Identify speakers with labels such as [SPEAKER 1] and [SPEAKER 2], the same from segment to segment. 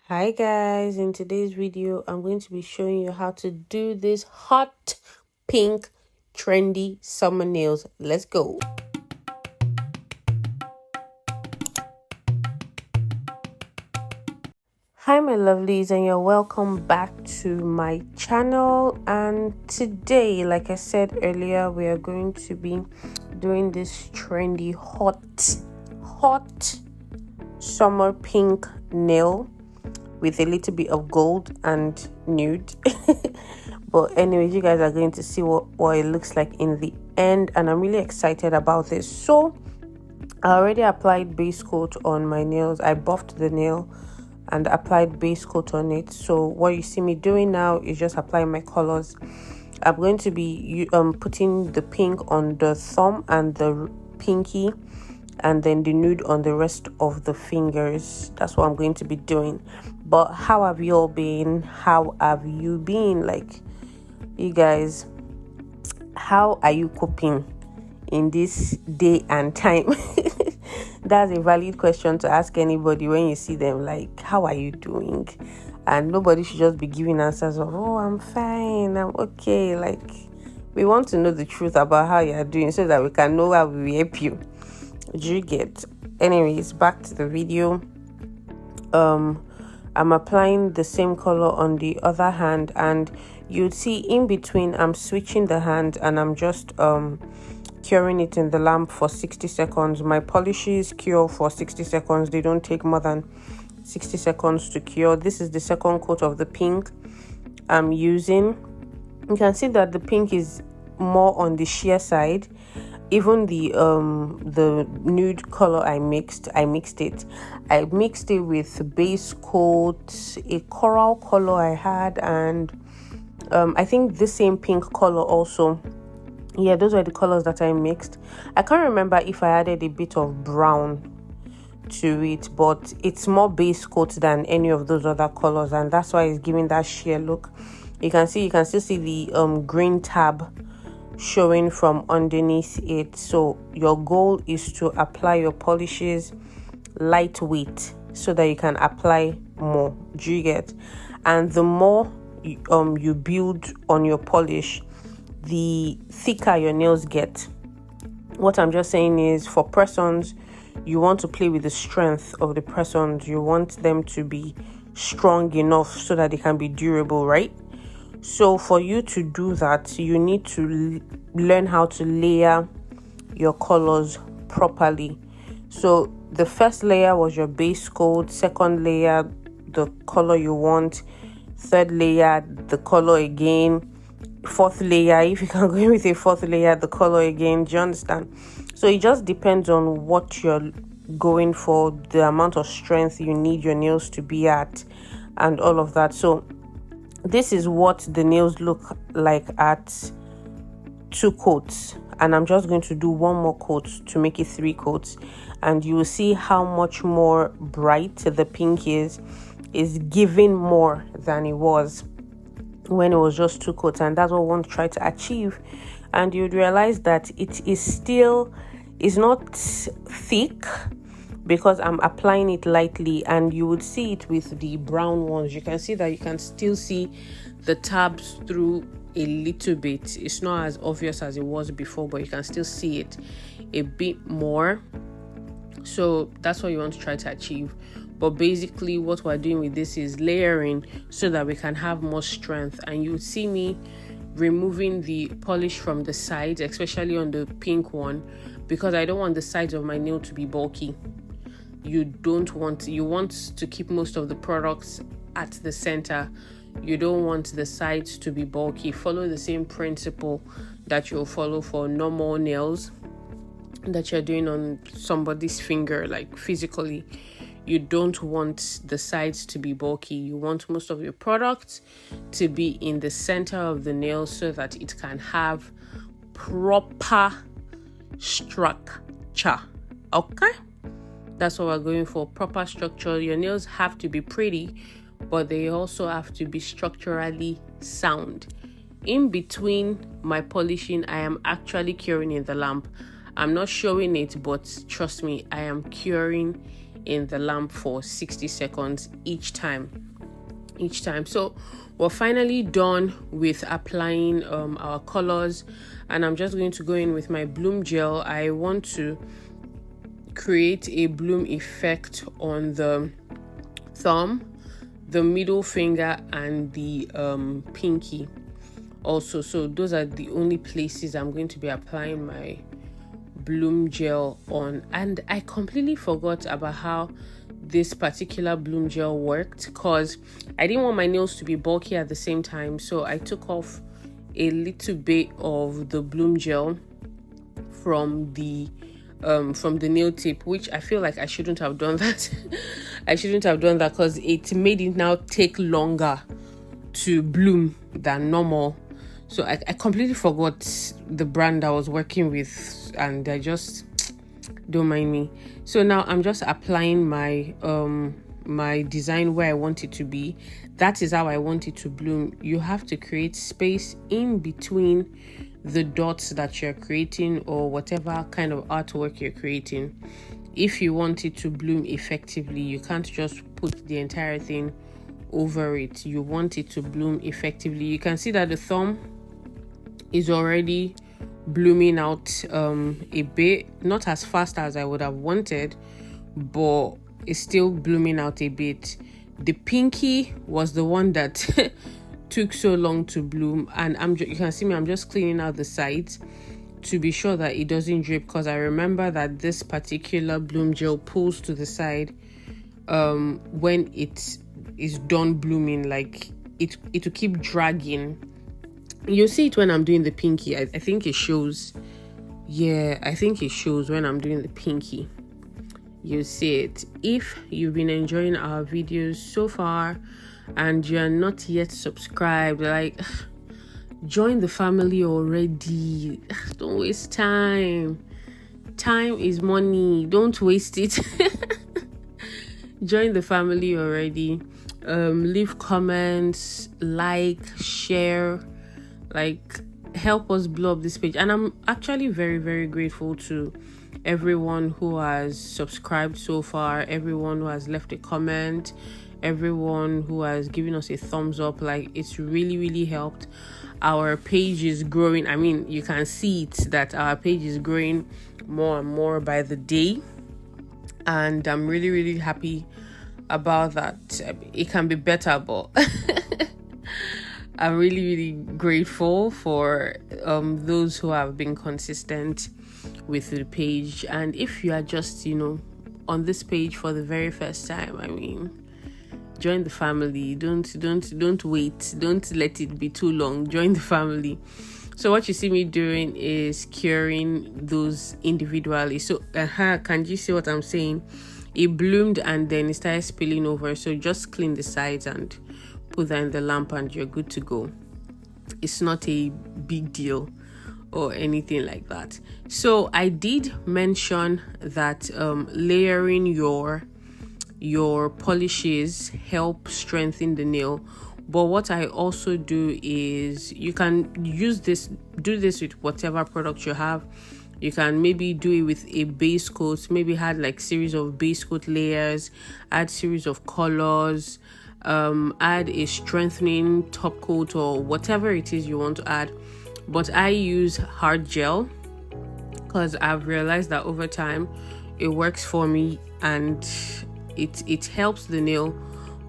[SPEAKER 1] Hi guys, in today's video I'm going to be showing you how to do this hot pink trendy summer nails. Let's go. Hi my lovelies, and you're welcome back to my channel. And today, like I said earlier, we are going to be doing this trendy hot summer pink nail with a little bit of gold and nude. But anyways, you guys are going to see what it looks like in the end, and I'm really excited about this. So I already applied base coat on my nails. I buffed the nail and applied base coat on it. So what you see me doing now is just applying my colors. I'm going to be putting the pink on the thumb and the pinky, and then the nude on the rest of the fingers. That's what I'm going to be doing. But how have you all been? How have you been? Like, you guys, how are you coping in this day and time? That's a valid question to ask anybody when you see them. Like, how are you doing? And nobody should just be giving answers of, oh, I'm fine, I'm okay. Like, we want to know the truth about how you're doing so that we can know how we help you. Do you get? Anyways, back to the video. I'm applying the same color on the other hand, and you'd see in between I'm switching the hand and I'm just curing it in the lamp for 60 seconds. My polishes cure for 60 seconds. They don't take more than 60 seconds to cure. This is the second coat of the pink I'm using. You can see that the pink is more on the sheer side. Even the nude color I mixed it with base coat, a coral color I had, and I think the same pink color also. Yeah, those were the colors that I mixed. I can't remember if I added a bit of brown to it, but it's more base coat than any of those other colors, and that's why it's giving that sheer look. You can still see the green tab showing from underneath it. So your goal is to apply your polishes lightweight so that you can apply more. Do you get? And the more you build on your polish, the thicker your nails get. What I'm just saying is, for press-ons, you want to play with the strength of the press-ons. You want them to be strong enough so that they can be durable, right? So for you to do that, you need to learn how to layer your colors properly. So the first layer was your base coat, second layer the color you want, third layer the color again, fourth layer, if you can go with a fourth layer, the color again. Do you understand? So it just depends on what you're going for, the amount of strength you need your nails to be at, and all of that. So this is what the nails look like at 2 coats, and I'm just going to do one more coat to make it 3 coats, and you will see how much more bright the pink is giving more than it was when it was just 2 coats. And that's what we want to try to achieve. And you'd realize that it is not thick because I'm applying it lightly, and you would see it with the brown ones. You can see that you can still see the tabs through a little bit. It's not as obvious as it was before, but you can still see it a bit more. So that's what you want to try to achieve. But basically what we're doing with this is layering so that we can have more strength. And you see me removing the polish from the sides, especially on the pink one, because I don't want the sides of my nail to be bulky. You want to keep most of the products at the center. You don't want the sides to be bulky. Follow the same principle that you'll follow for normal nails that you're doing on somebody's finger, like physically. You don't want the sides to be bulky. You want most of your products to be in the center of the nail so that it can have proper structure. Okay? That's what we're going for, proper structure. Your nails have to be pretty, but they also have to be structurally sound. In between my polishing, I am actually curing in the lamp. I'm not showing it, but trust me, I am curing in the lamp for 60 seconds each time. So we're finally done with applying our colors, and I'm just going to go in with my bloom gel. I want to create a bloom effect on the thumb, the middle finger, and the pinky also. So those are the only places I'm going to be applying my bloom gel on. And I completely forgot about how this particular bloom gel worked, because I didn't want my nails to be bulky at the same time. So I took off a little bit of the bloom gel from the nail tip, which I feel like I shouldn't have done that. I shouldn't have done that because it made it now take longer to bloom than normal. So I completely forgot the brand I was working with, and I just, don't mind me. So now I'm just applying my my design where I want it to be. That is how I want it to bloom. You have to create space in between the dots that you're creating, or whatever kind of artwork you're creating. If you want it to bloom effectively, you can't just put the entire thing over it. You want it to bloom effectively. You can see that the thumb is already blooming out a bit, not as fast as I would have wanted, but it's still blooming out a bit. The pinky was the one that took so long to bloom, and you can see me, I'm just cleaning out the sides to be sure that it doesn't drip, because I remember that this particular bloom gel pulls to the side when it is done blooming. Like it will keep dragging. You'll see it when I'm doing the pinky. I think it shows. Yeah, I think it shows when I'm doing the pinky. You see it. If you've been enjoying our videos so far and you're not yet subscribed, like, join the family already. Don't waste time. Time is money. Don't waste it. Join the family already. Leave comments, like, share, like, help us blow up this page. And I'm actually very, very grateful to everyone who has subscribed so far, everyone who has left a comment, everyone who has given us a thumbs up. Like, it's really, really helped. Our page is growing. I mean, you can see it, that our page is growing more and more by the day, and I'm really, really happy about that. It can be better, but I'm really, really grateful for those who have been consistent with the page. And if you are just, on this page for the very first time, I mean, join the family. Don't wait. Don't let it be too long. Join the family. So what you see me doing is curing those individually. So can you see what I'm saying? It bloomed and then it started spilling over. So just clean the sides and put that in the lamp and you're good to go. It's not a big deal or anything like that. So I did mention that layering your polishes help strengthen the nail. But what I also do is, you can do this with whatever product you have. You can maybe do it with a base coat, maybe add like series of base coat layers, add series of colors, add a strengthening top coat or whatever it is you want to add. But I use hard gel because I've realized that over time it works for me, and it helps the nail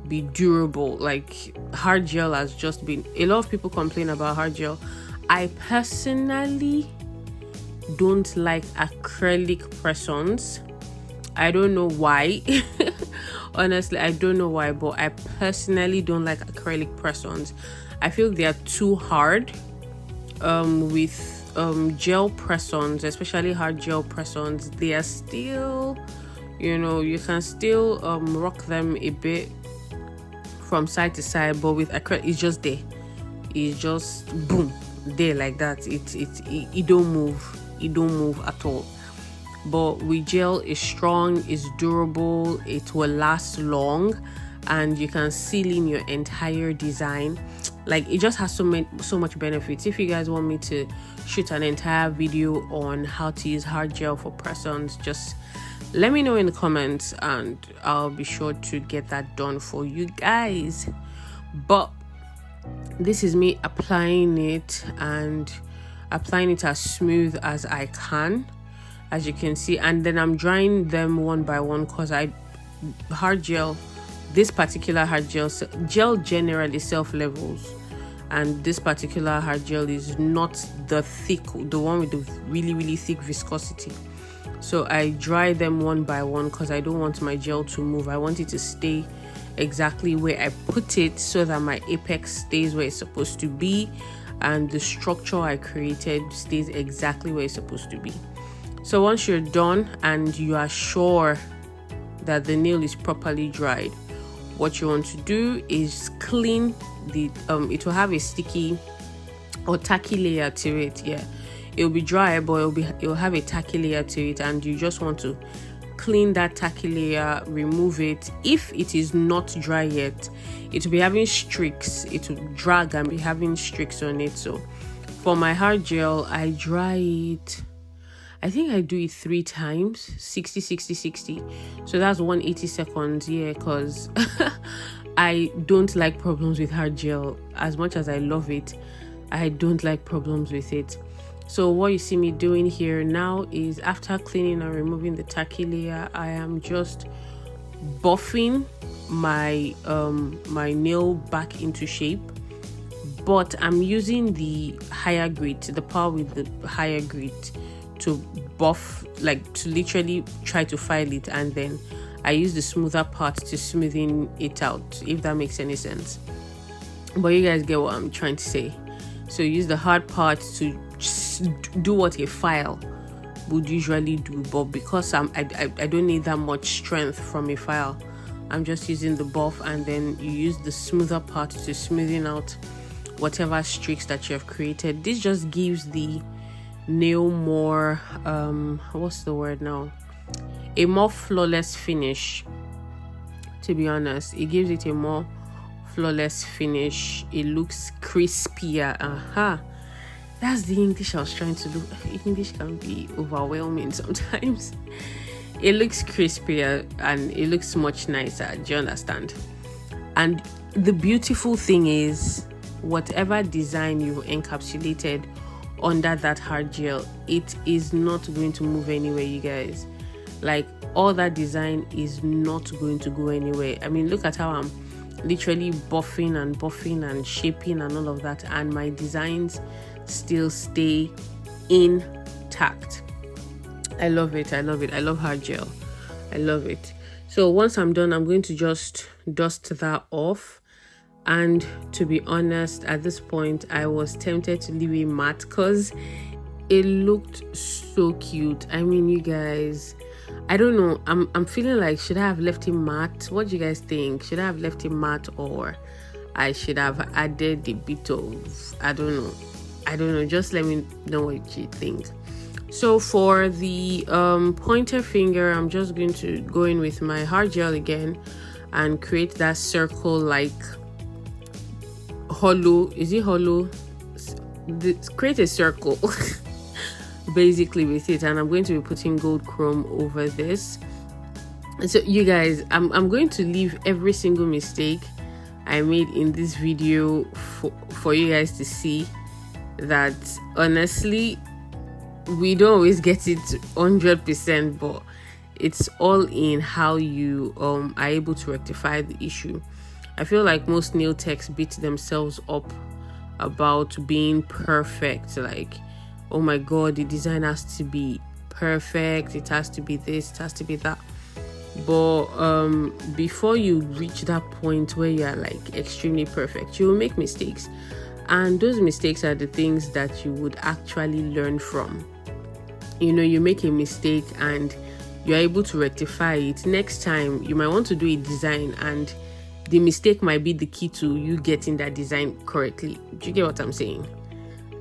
[SPEAKER 1] be durable. Like, hard gel has just been, a lot of people complain about hard gel. I personally don't like acrylic press-ons. I don't know why. Honestly, I don't know why, but I personally don't like acrylic press-ons. I feel they are too hard. With gel press-ons, especially hard gel press-ons, they are still, you can still rock them a bit from side to side, but with acrylic, it's just there. It's just boom, there like that. It don't move at all. But with gel, it's strong, it's durable, it will last long, and you can seal in your entire design. Like, it just has so much benefits. If you guys want me to shoot an entire video on how to use hard gel for press-ons, just Let me know in the comments and I'll be sure to get that done for you guys. But this is me applying it and applying it as smooth as I can, as you can see, and then I'm drying them one by one because this particular hard gel generally self levels, and this particular hard gel is not the one with the really thick viscosity. So I dry them one by one because I don't want my gel to move. I want it to stay exactly where I put it so that my apex stays where it's supposed to be and the structure I created stays exactly where it's supposed to be. So once you're done and you are sure that the nail is properly dried, what you want to do is clean the it will have a sticky or tacky layer to it. Yeah, it'll be dry, but it'll have a tacky layer to it, and you just want to clean that tacky layer, remove it. If it is not dry yet, it will be having streaks. It will drag and be having streaks on it. So for my hard gel, I dry it, I think I do it 3 times, 60 60 60, so that's 180 seconds. Yeah, because I don't like problems with hard gel. As much as I love it, I don't like problems with it. So what you see me doing here now is, after cleaning and removing the tacky layer, I am just buffing my my nail back into shape, but I'm using the higher grit, the power with the higher grit, to buff, like to literally try to file it, and then I use the smoother part to smoothing it out, if that makes any sense. But you guys get what I'm trying to say. So use the hard part to do what a file would usually do, but because I don't need that much strength from a file, I'm just using the buff, and then you use the smoother part to smoothing out whatever streaks that you have created. This just gives the nail more what's the word now, a more flawless finish. To be honest, it gives it a more flawless finish. It looks crispier. That's the English I was trying to do. English can be overwhelming sometimes. It looks crispier and it looks much nicer. Do you understand? And the beautiful thing is, whatever design you encapsulated under that hard gel, it is not going to move anywhere, you guys. Like, all that design is not going to go anywhere. I mean, look at how I'm literally buffing and shaping and all of that, and my designs still stay intact. I love it. I love hard gel. I love it. So once I'm done, I'm going to just dust that off. And to be honest, at this point, I was tempted to leave it matte because it looked so cute. I mean, you guys, I don't know. I'm feeling like, should I have left it matte? What do you guys think? Should I have left it matte, or I should have added a bit of, I don't know. Just let me know what you think. So for the pointer finger, I'm just going to go in with my hard gel again and create that circle, like hollow. Is it hollow? Create a circle basically with it, and I'm going to be putting gold chrome over this. So you guys, I'm going to leave every single mistake I made in this video for you guys to see that honestly we don't always get it 100%, but it's all in how you are able to rectify the issue. I feel like most nail techs beat themselves up about being perfect, like, oh my god, the design has to be perfect, it has to be this, it has to be that. But before you reach that point where you're like extremely perfect, you will make mistakes, and those mistakes are the things that you would actually learn from. You know, you make a mistake and you're able to rectify it. Next time you might want to do a design, and the mistake might be the key to you getting that design correctly. Do you get what I'm saying?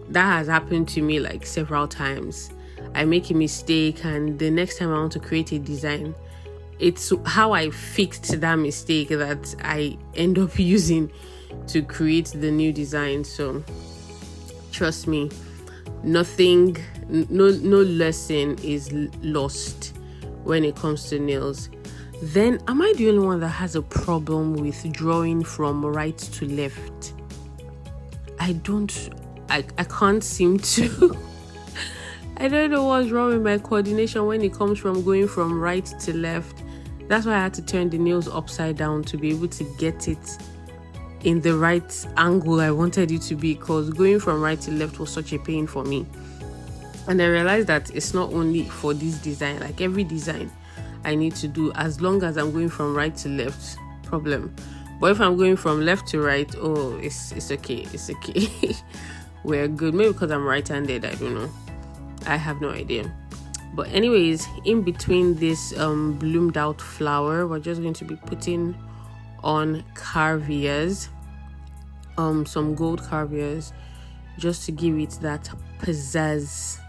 [SPEAKER 1] That has happened to me like several times. I make a mistake, and the next time I want to create a design, it's how I fixed that mistake that I end up using to create the new design. So trust me, no lesson is lost when it comes to nails. Then am I the only one that has a problem with drawing from right to left? I can't seem to I don't know what's wrong with my coordination when it comes from going from right to left. That's why I had to turn the nails upside down to be able to get it in the right angle I wanted it to be, because going from right to left was such a pain for me. And I realized that it's not only for this design, like every design I need to do, as long as I'm going from right to left, problem. But if I'm going from left to right, oh, it's okay, it's okay. We're good. Maybe because I'm right-handed, I don't know. I have no idea. But anyways, in between this bloomed out flower, we're just going to be putting on carvias, some gold carvias, just to give it that pizzazz,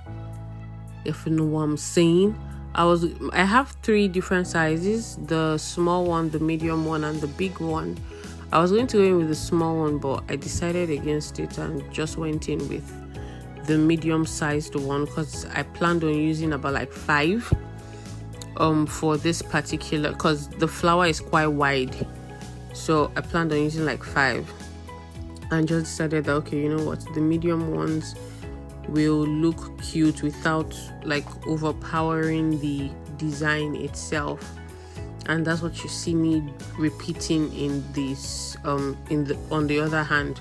[SPEAKER 1] if you know what I'm saying. I have 3 different sizes: the small one, the medium one, and the big one. I was going to go in with the small one, but I decided against it and just went in with the medium sized one, because I planned on using about like 5 for this particular, because the flower is quite wide, so I planned on using like 5, and just decided that, okay, you know what, the medium ones will look cute without like overpowering the design itself. And that's what you see me repeating in this on the other hand.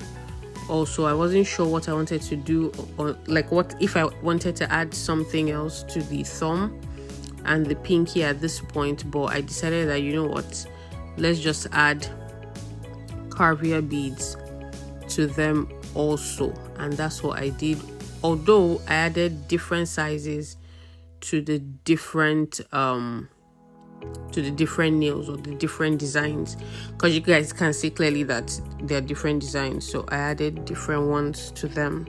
[SPEAKER 1] Also, I wasn't sure what I wanted to do, or like what if I wanted to add something else to the thumb and the pinky at this point, but I decided that, you know what, let's just add carvia beads to them also, and that's what I did. Although I added different sizes to the different nails or the different designs, because you guys can see clearly that they're different designs, so I added different ones to them.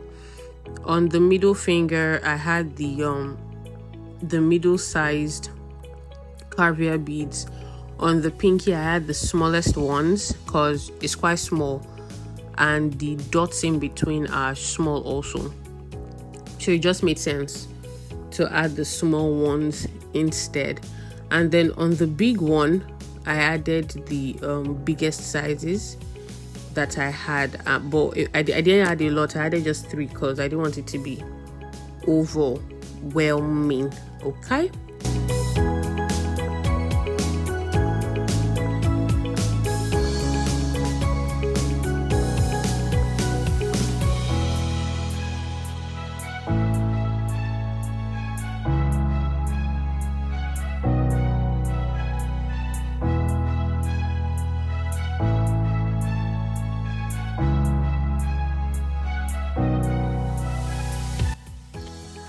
[SPEAKER 1] On the middle finger, I had the middle sized carvia beads. On the pinky, I had the smallest ones because it's quite small, and the dots in between are small also, so it just made sense to add the small ones instead. And then on the big one, I added the biggest sizes that I had, but I didn't add a lot. I added just 3 because I didn't want it to be overwhelming. Okay.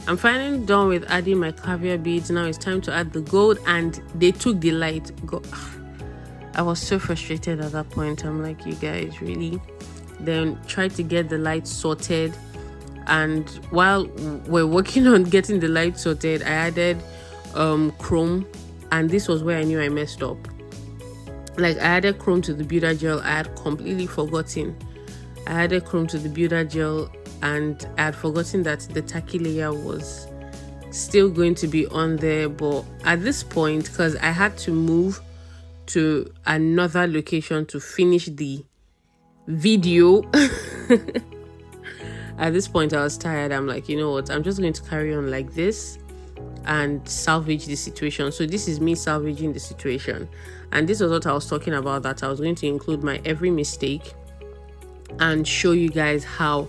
[SPEAKER 1] I'm finally done with adding my caviar beads. Now it's time to add the gold, and they took the light. I was so frustrated at that point. I'm like, you guys, really? Then tried to get the light sorted, and while we're working on getting the light sorted, I added chrome, and this was where I knew I messed up. Like, I added chrome to the builder gel. I had completely forgotten. I added chrome to the builder gel, and I had forgotten that the tacky layer was still going to be on there. But at this point, because I had to move to another location to finish the video, at this point I was tired. I'm like, you know what, I'm just going to carry on like this and salvage the situation. So this is me salvaging the situation, and this was what I was talking about, that I was going to include my every mistake and show you guys how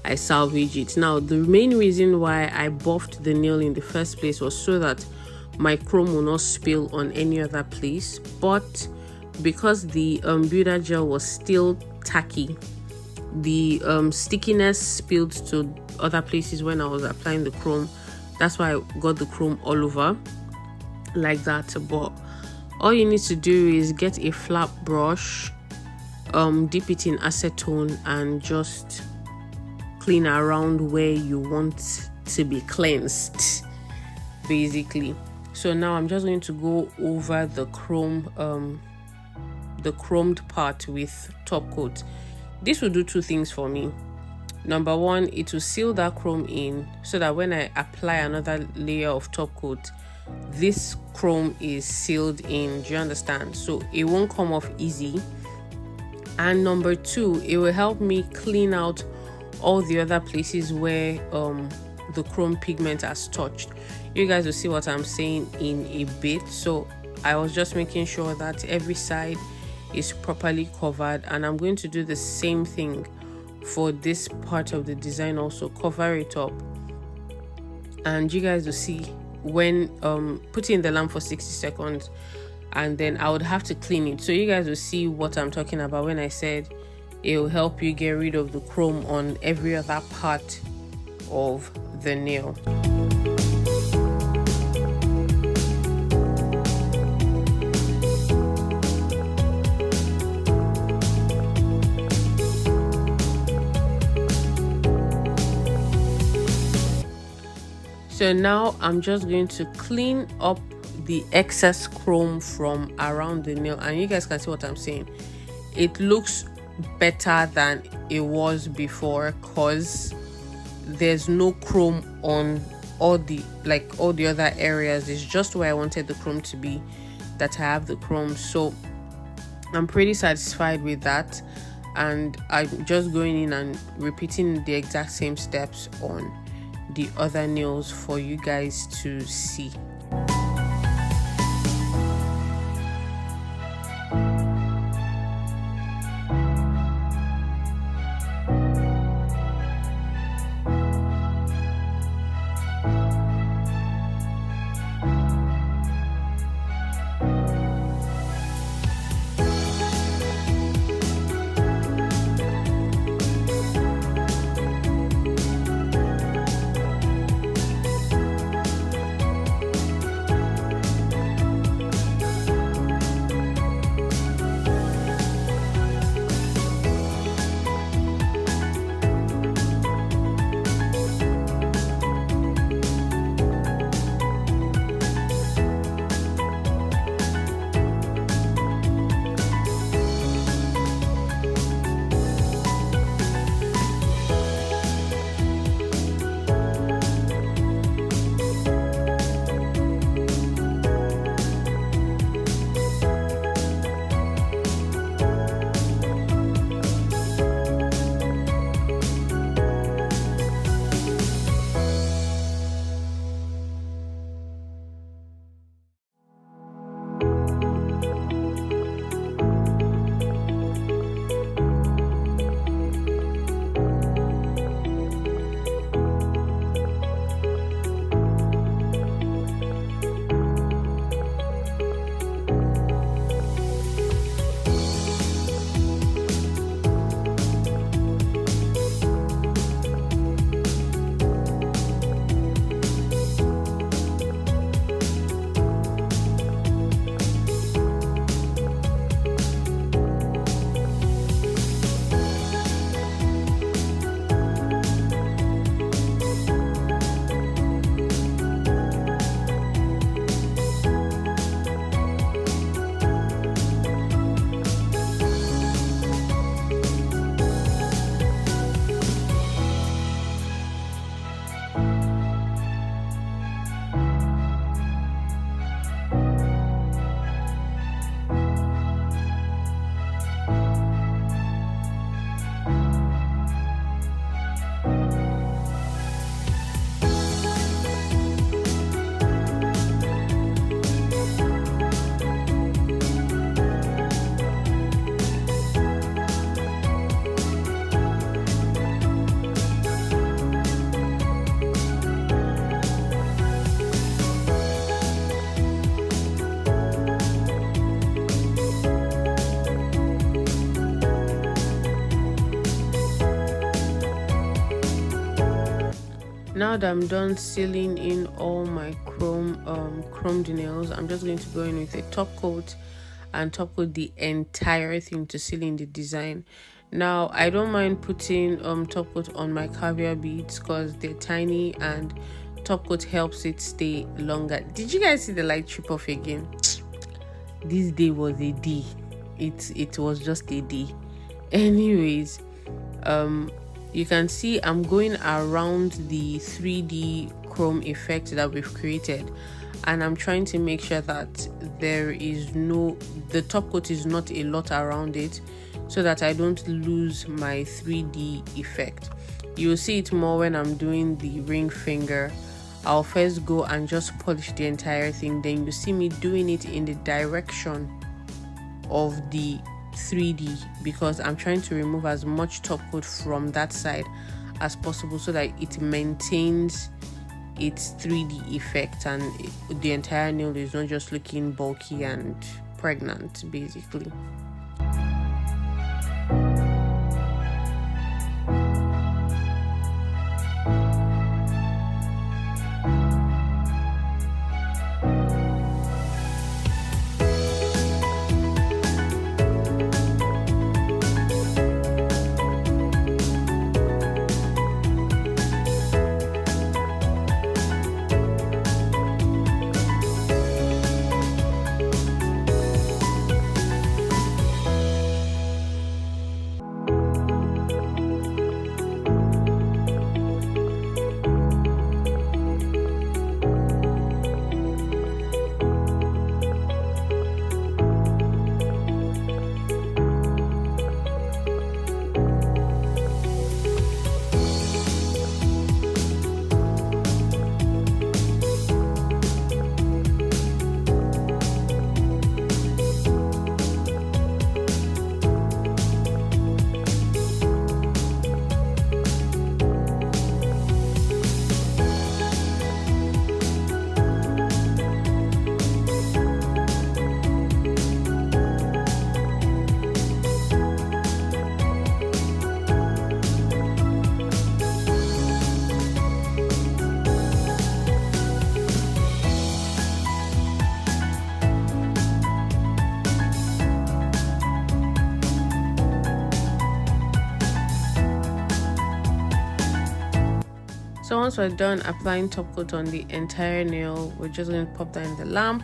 [SPEAKER 1] I salvage it. Now, the main reason why I buffed the nail in the first place was so that my chrome will not spill on any other place, but because the builder gel was still tacky, the stickiness spilled to other places when I was applying the chrome. That's why I got the chrome all over like that. But all you need to do is get a flat brush, dip it in acetone, and just clean around where you want to be cleansed, basically. So now I'm just going to go over the chrome, the chromed part with top coat. This will do 2 things for me. Number 1, it will seal that chrome in so that when I apply another layer of top coat, this chrome is sealed in. Do you understand? So it won't come off easy. And number two, it will help me clean out all the other places where the chrome pigment has touched. You guys will see what I'm saying in a bit. So I was just making sure that every side is properly covered, and I'm going to do the same thing for this part of the design also. Cover it up, and you guys will see when put it in the lamp for 60 seconds, and then I would have to clean it. So you guys will see what I'm talking about when I said it will help you get rid of the chrome on every other part of the nail. So now I'm just going to clean up the excess chrome from around the nail, and you guys can see what I'm saying. It looks better than it was before because there's no chrome on all the other areas. It's just where I wanted the chrome to be that I have the chrome. So I'm pretty satisfied with that, and I'm just going in and repeating the exact same steps on the other nails for you guys to see. Now that I'm done sealing in all my chromed nails, I'm just going to go in with a top coat and top coat the entire thing to seal in the design. Now I don't mind putting top coat on my caviar beads because they're tiny and top coat helps it stay longer. Did you guys see the light trip off again? This day was a D. It was just a D. Anyways, you can see I'm going around the 3D chrome effect that we've created. and I'm trying to make sure that the top coat is not a lot around it, so that I don't lose my 3D effect. You'll see it more when I'm doing the ring finger. I'll first go and just polish the entire thing, then you see me doing it in the direction of the 3D, because I'm trying to remove as much top coat from that side as possible so that it maintains its 3D effect and the entire nail is not just looking bulky and pregnant, basically. So once we're done applying top coat on the entire nail, we're just going to pop that in the lamp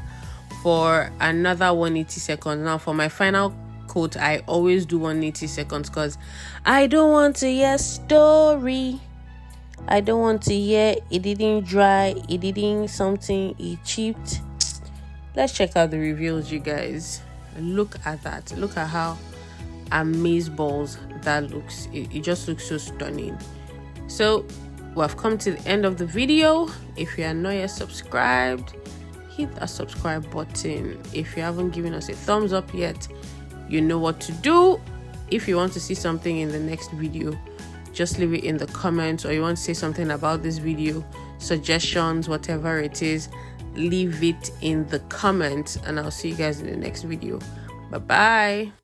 [SPEAKER 1] for another 180 seconds. Now for my final coat, I always do 180 seconds because I don't want to hear story. I don't want to hear it didn't dry, it didn't something, it chipped. Let's check out the reviews, you guys. Look at that. Look at how amazeballs that looks. It just looks so stunning. So we've come to the end of the video. If you are not yet subscribed, hit that subscribe button. If you haven't given us a thumbs up yet, you know what to do. If you want to see something in the next video, just leave it in the comments, or you want to say something about this video, suggestions, whatever it is, leave it in the comments, and I'll see you guys in the next video. Bye bye.